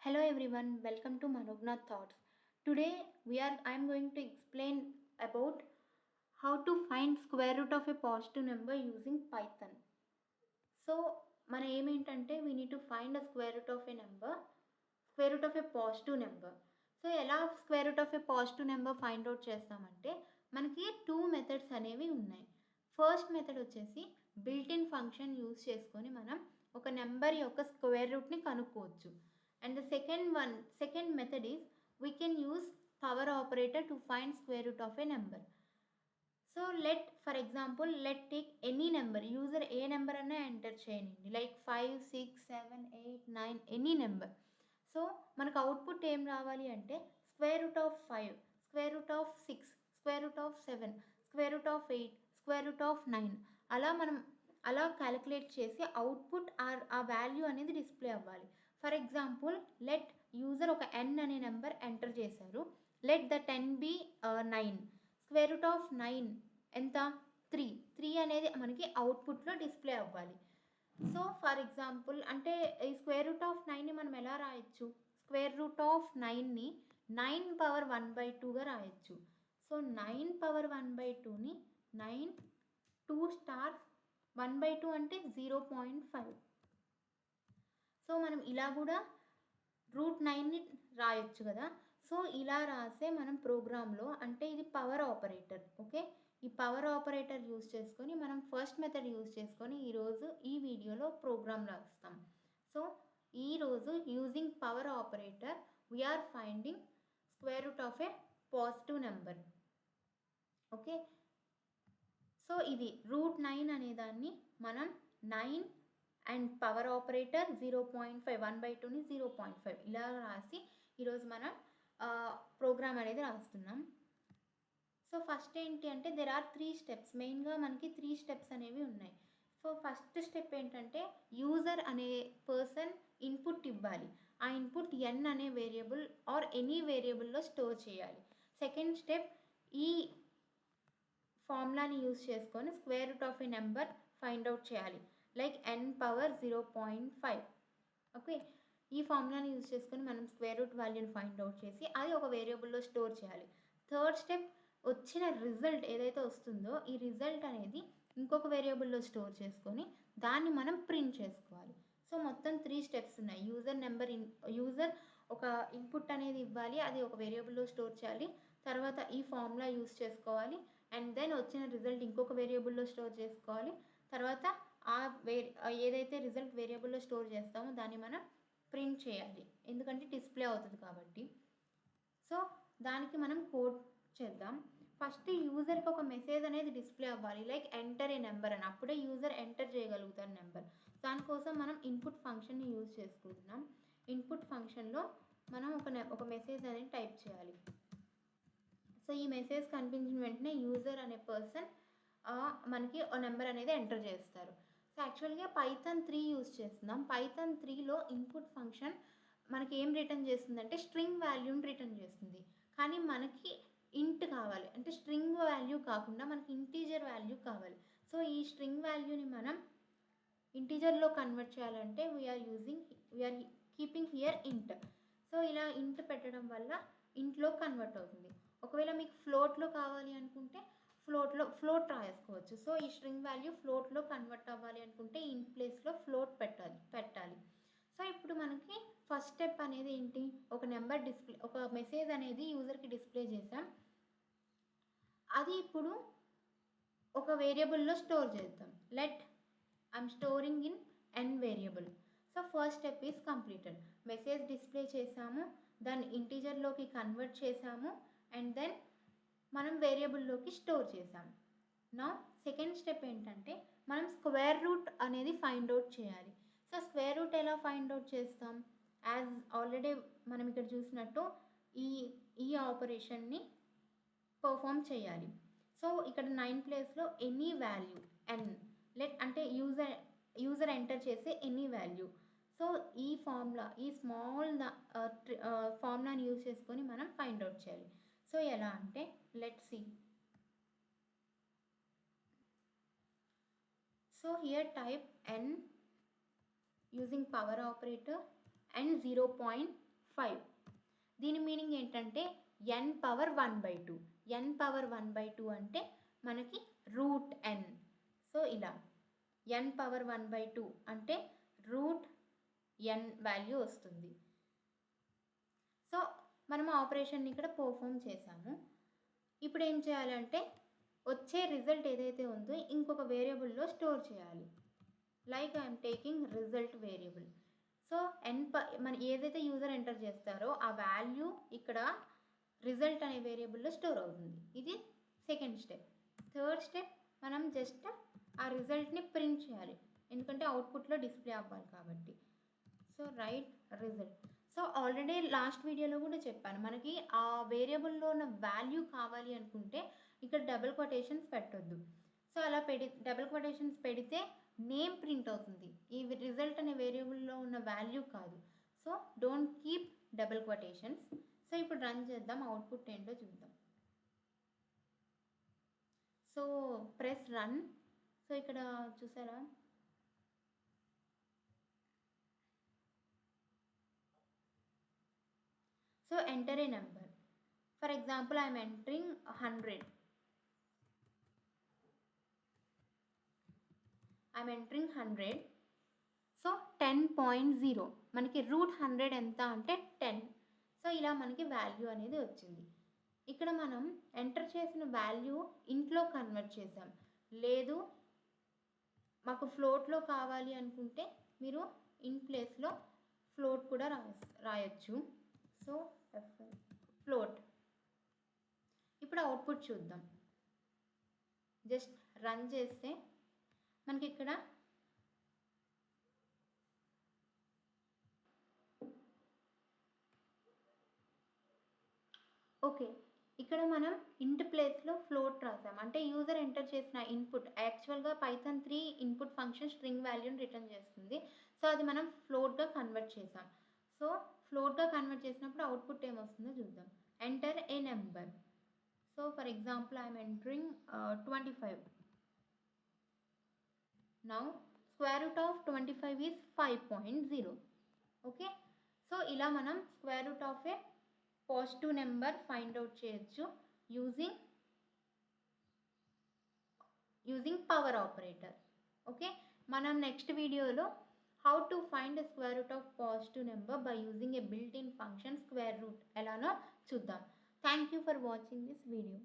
Hello everyone, welcome to Manogna Thoughts. Today I am going to explain about how to find square root of a positive number using Python. So మన aim ఏంటంటే we need to find a square root of a number, square root of a positive number. So ఎలా square root of a positive number find out చేస్తామంటే మనకి two methods అనేవి ఉన్నాయి. First method వచ్చేసి built in function use చేసుకొని మనం ఒక number యొక్క స్క్వేర్ రూట్ని కనుక్కోవచ్చు. And the second method is we can use power operator to find square root of a number. So for example, take any number. User a number anna enter cheyanడి, like 5, 6, 7, 8, 9 any number. So మనకు output ఏం రావాలి అంటే square root of 5, square root of 6, square root of 7, square root of 8, square root of 9 అలా calculate చేసి output ఆ value అనేది display అవ్వాలి. For example user ఒక n అనే నెంబర్ ఎంటర్ చేశారు. Let the 10 be 9. Square root of 9 ఎంత? 3 అనేది మనకి అవుట్పుట్లో డిస్ప్లే అవ్వాలి. సో ఫర్ ఎగ్జాంపుల్ అంటే ఈ స్క్వేర్ రూట్ ఆఫ్ 9ని మనం ఎలా రాయొచ్చు? స్క్వేర్ రూట్ ఆఫ్ 9ని 9 పవర్ 1/2గా రాయొచ్చు. సో 9 పవర్ 1/2ని 9 2 స్టార్ 1/2 అంటే 0.5. సో మనం ఇలా కూడా √9ని రాయొచ్చు కదా. సో ఇలా రాసే మనం ప్రోగ్రాంలో అంటే ఇది పవర్ ఆపరేటర్. ఓకే, ఈ పవర్ ఆపరేటర్ యూజ్ చేసుకొని మనం ఫస్ట్ మెథడ్ యూజ్ చేసుకొని ఈరోజు ఈ వీడియోలో ప్రోగ్రామ్ రాస్తాం. సో ఈరోజు using power operator we are finding square root of a positive number. Okay, so ఇది √9 అనే దాన్ని మనం 9 అండ్ పవర్ ఆపరేటర్ 0.5, 1/2ని 0.5 ఇలా రాసి ఈరోజు మనం ప్రోగ్రామ్ అనేది రాస్తున్నాం. సో ఫస్ట్ ఏంటి అంటే దెర్ ఆర్ 3 స్టెప్స్. మెయిన్గా మనకి 3 స్టెప్స్ అనేవి ఉన్నాయి. సో ఫస్ట్ స్టెప్ ఏంటంటే యూజర్ అనే పర్సన్ ఇన్పుట్ ఇవ్వాలి. ఆ ఇన్పుట్ n అనే వేరియబుల్ ఆర్ ఎనీ వేరియబుల్లో స్టోర్ చేయాలి. సెకండ్ స్టెప్ ఈ ఫార్ములాని యూజ్ చేసుకొని square root of A number find out చేయాలి, లైక్ n పవర్ 0.5. ఓకే, ఈ ఫార్ములాని యూజ్ చేసుకొని మనం స్క్వేర్ రూట్ వాల్యూని ఫైండ్ అవుట్ చేసి అది ఒక వేరియబుల్లో స్టోర్ చేయాలి. థర్డ్ స్టెప్ వచ్చిన రిజల్ట్ ఏదైతే వస్తుందో ఈ రిజల్ట్ అనేది ఇంకొక వేరియబుల్లో స్టోర్ చేసుకొని దాన్ని మనం ప్రింట్ చేసుకోవాలి. సో మొత్తం 3 స్టెప్స్ ఉన్నాయి. యూజర్ ఒక ఇన్పుట్ అనేది ఇవ్వాలి, అది ఒక వేరియబుల్లో స్టోర్ చేయాలి, తర్వాత ఈ ఫార్ములా యూజ్ చేసుకోవాలి, అండ్ దెన్ వచ్చిన రిజల్ట్ ఇంకొక వేరియబుల్లో స్టోర్ చేసుకోవాలి, తర్వాత ఏదైతే రిజల్ట్ వేరియబుల్లో స్టోర్ చేస్తామో దాన్ని మనం ప్రింట్ చేయాలి, ఎందుకంటే డిస్ప్లే అవుతుంది కాబట్టి. సో దానికి మనం కోడ్ చేద్దాం. ఫస్ట్ యూజర్కి ఒక మెసేజ్ అనేది డిస్ప్లే అవ్వాలి, లైక్ ఎంటర్ ఏ నెంబర్ అని. అప్పుడే యూజర్ ఎంటర్ చేయగలుగుతారు నెంబర్. దానికోసం మనం ఇన్పుట్ ఫంక్షన్ని యూజ్ చేసుకుంటున్నాం. ఇన్పుట్ ఫంక్షన్లో మనం ఒక మెసేజ్ అనేది టైప్ చేయాలి. సో ఈ మెసేజ్ కనిపించిన వెంటనే యూజర్ అనే పర్సన్ మనకి ఒక నెంబర్ అనేది ఎంటర్ చేస్తారు. సో యాక్చువల్గా పైథాన్ 3 యూజ్ చేస్తున్నాం. పైథాన్ 3లో ఇన్పుట్ ఫంక్షన్ మనకి ఏం రిటర్న్ చేస్తుందంటే స్ట్రింగ్ వాల్యూని రిటర్న్ చేస్తుంది. కానీ మనకి ఇంట్ కావాలి, అంటే స్ట్రింగ్ వాల్యూ కాకుండా మనకి ఇంటీజర్ వాల్యూ కావాలి. సో ఈ స్ట్రింగ్ వాల్యూని మనం ఇంటీజర్లో కన్వర్ట్ చేయాలంటే వీఆర్ కీపింగ్ హియర్ ఇంట్. సో ఇలా ఇంట్ పెట్టడం వల్ల ఇంట్లో కన్వర్ట్ అవుతుంది. ఒకవేళ మీకు ఫ్లోట్లో కావాలి అనుకుంటే ఫ్లోట్ రాసుకోవచ్చు. సో ఈ స్ట్రింగ్ వాల్యూ ఫ్లోట్లో కన్వర్ట్ అవ్వాలి అనుకుంటే ఇంట్ ప్లేస్లో ఫ్లోట్ పెట్టాలి. సో ఇప్పుడు మనకి ఫస్ట్ స్టెప్ అనేది ఏంటి, ఒక మెసేజ్ అనేది యూజర్కి డిస్ప్లే చేసాం, అది ఇప్పుడు ఒక వేరియబుల్లో స్టోర్ చేద్దాం. I'm storing in n variable. So first step is completed. Message display చేసాము, దాన్ని ఇంటీజర్లోకి కన్వర్ట్ చేసాము, అండ్ దెన్ మనం వేరియబుల్లోకి స్టోర్ చేసాం. నా సెకండ్ స్టెప్ ఏంటంటే మనం స్క్వేర్ రూట్ అనేది ఫైండ్ అవుట్ చేయాలి. సో స్క్వేర్ రూట్ ఎలా ఫైండ్ అవుట్ చేస్తాం? యాజ్ ఆల్రెడీ మనం ఇక్కడ చూసినట్టు ఈ ఆపరేషన్ని పర్ఫామ్ చేయాలి. సో ఇక్కడ 9 ప్లేస్లో ఎనీ వాల్యూ n, అంటే యూజర్ ఎంటర్ చేసే ఎనీ వాల్యూ. సో ఈ స్మాల్ ఫార్ములాని యూజ్ చేసుకొని మనం ఫైండ్ అవుట్ చేయాలి. సో ఎలా అంటే let's see. So here type n using power operator and 0.5. 5. దీని మీనింగ్ ఏంటంటే n పవర్ 1/2. n పవర్ 1/2 అంటే మనకి రూట్ n. సో ఇలా n పవర్ 1/2 అంటే రూట్ n వాల్యూ వస్తుంది. సో మనం ఆపరేషన్ని ఇక్కడ పర్ఫామ్ చేసాము. ఇప్పుడు ఏం చేయాలంటే వచ్చే రిజల్ట్ ఏదైతే ఉందో ఇంకొక వేరియబుల్లో స్టోర్ చేయాలి. Like I'm taking result variable. So మన ఏదైతే యూజర్ ఎంటర్ చేస్తారో ఆ వాల్యూ ఇక్కడ రిజల్ట్ అనే వేరియబుల్లో స్టోర్ అవుతుంది. ఇది సెకండ్ స్టెప్. థర్డ్ స్టెప్ మనం జస్ట్ ఆ రిజల్ట్ని ప్రింట్ చేయాలి, ఎందుకంటే అవుట్పుట్లో డిస్ప్లే అవ్వాలి కాబట్టి. So right result. So already last వీడియోలో కూడా చెప్పాను, మనకి ఆ వేరియబుల్లో ఉన్న వాల్యూ కావాలి అనుకుంటే ఇక్కడ డబుల్ కొటేషన్స్ పెట్టొద్దు. సో అలా డబుల్ కొటేషన్స్ పెడితే నేమ్ ప్రింట్ అవుతుంది, ఈ రిజల్ట్ అనే వేరియబుల్లో ఉన్న వాల్యూ కాదు. So don't keep double quotations. So ఇప్పుడు రన్ చేద్దాం, అవుట్పుట్ ఏంటో చూద్దాం. So press run. సో ఇక్కడ చూసారా, so enter a number. For example, I am entering 100. I am entering 100. So 10.0 మనకి రూట్ 100 ఎంత అంటే 10. సో ఇలా మనకి వాల్యూ అనేది వచ్చింది. ఇక్కడ మనం ఎంటర్ చేసిన వాల్యూ ఇంట్లో కన్వర్ట్ చేసాం. లేదు మాకు ఫ్లోట్లో కావాలి అనుకుంటే మీరు ఇన్ ప్లేస్లో ఫ్లోట్ కూడా రాయొచ్చు. So float. ఇప్పుడు అవుట్పుట్ చూద్దాం. జస్ట్ రన్ చేస్తే మనకి ఇక్కడ ఓకే, ఇక్కడ మనం ఇంట్ ప్లేస్లో ఫ్లోట్ రాసాం. అంటే యూజర్ ఎంటర్ చేసిన ఇన్పుట్, యాక్చువల్గా పైథాన్ 3 ఇన్పుట్ ఫంక్షన్ స్ట్రింగ్ వాల్యూని రిటర్న్ చేస్తుంది. సో అది మనం ఫ్లోట్గా కన్వర్ట్ చేసాం. సో ఫ్లోట్గా కన్వర్ట్ చేసినప్పుడు అవుట్పుట్ ఏమొస్తుందో చూద్దాం. Enter a number. So for example I'm entering 25. Now square root of 25 is 5.0. Okay, so ఇలా మనం square root of a positive number find out చేయొచ్చు యూజింగ్ పవర్ ఆపరేటర్. ఓకే, మనం next వీడియోలో how to find the square root of positive number by using a built-in function square root ఎలానో చూద్దాం. Thank you for watching this video.